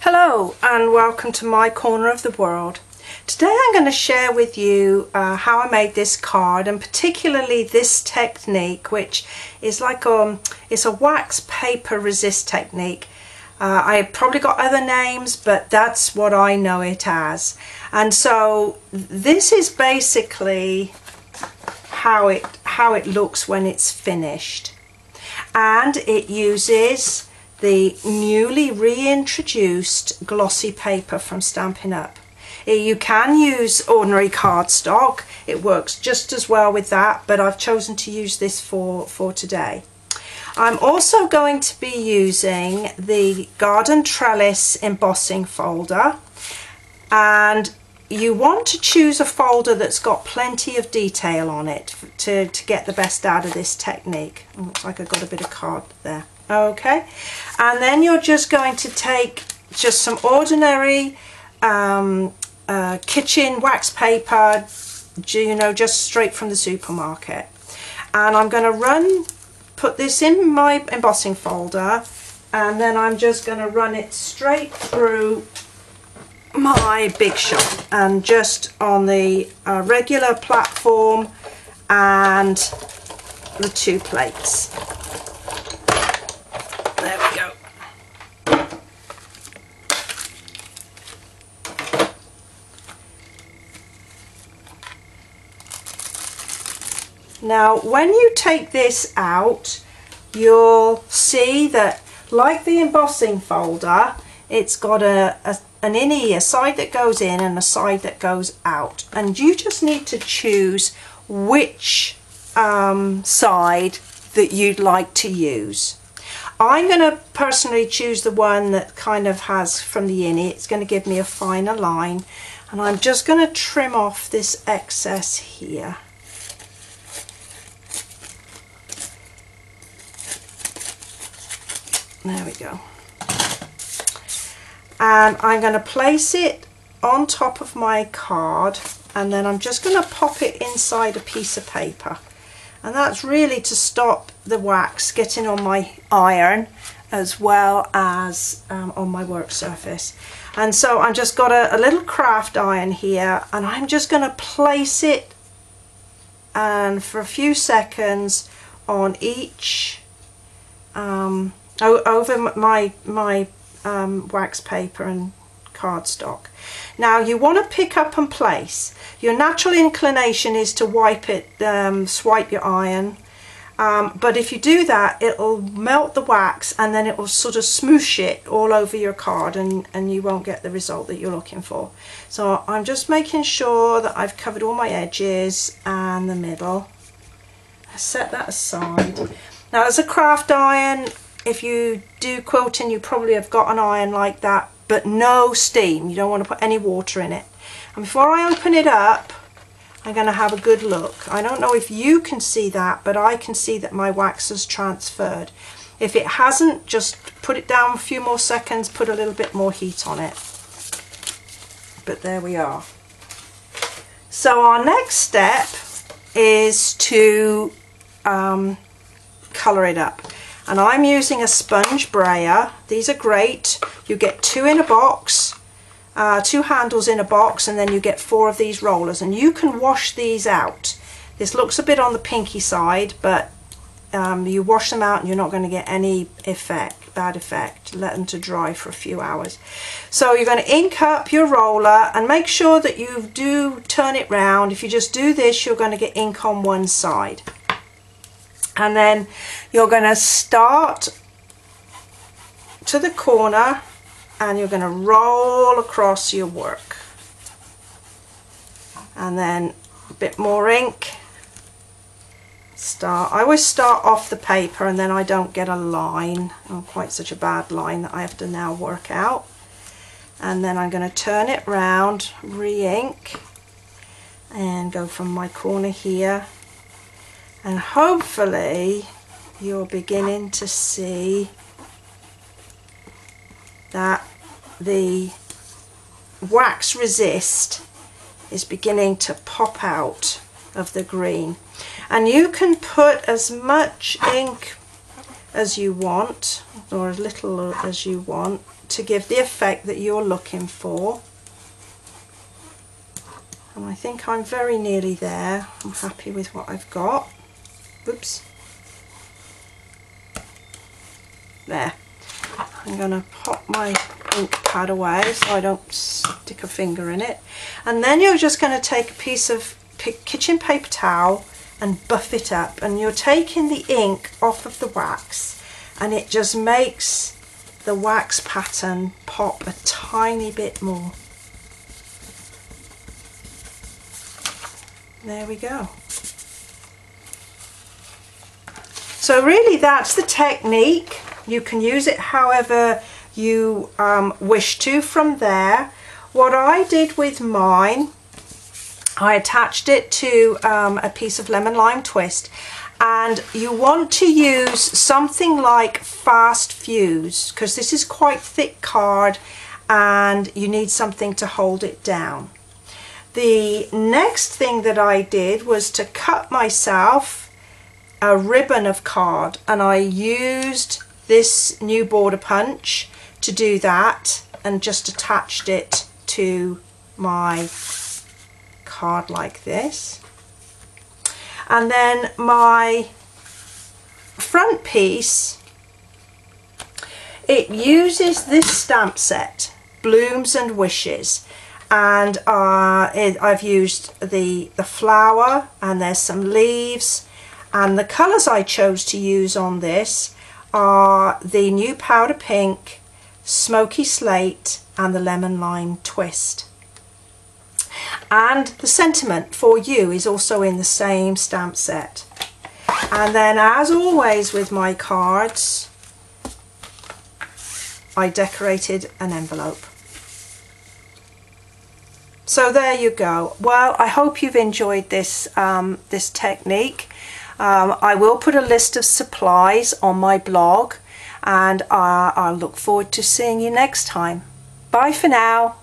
Hello and welcome to my corner of the world. Today I'm going to share with you how I made this card, and particularly this technique, which is like it's a wax paper resist technique. I probably got other names, but that's what I know it as. And so this is basically how it looks when it's finished, and it uses the newly reintroduced glossy paper from Stampin' Up. You can use ordinary cardstock, it works just as well with that, but I've chosen to use this for today. I'm also going to be using the Garden Trellis embossing folder, and you want to choose a folder that's got plenty of detail on it to get the best out of this technique. It looks like I've got a bit of card there. Okay, and then you're just going to take just some ordinary kitchen wax paper, you know, just straight from the supermarket, and I'm going to put this in my embossing folder, and then I'm just going to run it straight through my Big Shot and just on the regular platform and the two plates. There we go. Now when you take this out, you'll see that, like the embossing folder, it's got an innie, a side that goes in and a side that goes out, and you just need to choose which side that you'd like to use. I'm going to personally choose the one that kind of has from the innie. It's going to give me a finer line, and I'm just going to trim off this excess here. There we go. And I'm going to place it on top of my card, and then I'm just going to pop it inside a piece of paper. And that's really to stop the wax getting on my iron as well as on my work surface. And so I've just got a little craft iron here, and I'm just going to place it and for a few seconds on each over my wax paper and cardstock. Now you want to pick up and place. Your natural inclination is to wipe it, swipe your iron, but if you do that, it'll melt the wax and then it will sort of smoosh it all over your card, and you won't get the result that you're looking for. So I'm just making sure that I've covered all my edges and the middle. I set that aside. Now as a craft iron, if you do quilting, you probably have got an iron like that, but no steam. You don't want to put any water in it. And before I open it up, I'm going to have a good look. I don't know if you can see that, but I can see that my wax has transferred. If it hasn't, just put it down a few more seconds, put a little bit more heat on it. But there we are. So our next step is to colour it up. And I'm using a sponge brayer. These are great. You get two in a box, two handles in a box, and then you get 4 of these rollers, and you can wash these out. This looks a bit on the pinky side, but you wash them out and you're not going to get any bad effect. Let them to dry for a few hours. So you're going to ink up your roller and make sure that you do turn it round. If you just do this, you're going to get ink on one side. And then you're going to start to the corner and you're going to roll across your work. And then a bit more ink. I always start off the paper and then I don't get a line, quite such a bad line that I have to now work out. And then I'm going to turn it round, re-ink, and go from my corner here. And hopefully you're beginning to see that the wax resist is beginning to pop out of the green. And you can put as much ink as you want, or as little as you want, to give the effect that you're looking for. And I think I'm very nearly there. I'm happy with what I've got. Oops. There. I'm going to pop my ink pad away so I don't stick a finger in it. And then you're just going to take a piece of kitchen paper towel and buff it up. And you're taking the ink off of the wax, and it just makes the wax pattern pop a tiny bit more. There we go. So really that's the technique. You can use it however you wish to from there. What I did with mine, I attached it to a piece of lemon lime twist, and you want to use something like fast fuse because this is quite thick card and you need something to hold it down. The next thing that I did was to cut myself a ribbon of card, and I used this new border punch to do that and just attached it to my card like this. And then my front piece, it uses this stamp set, Blooms and Wishes, and I've used the flower, and there's some leaves, and the colours I chose to use on this are the new powder pink, smoky slate, and the lemon lime twist. And the sentiment for you is also in the same stamp set. And then, as always with my cards, I decorated an envelope. So there you go. Well, I hope you've enjoyed this this technique. I will put a list of supplies on my blog, and I'll look forward to seeing you next time. Bye for now.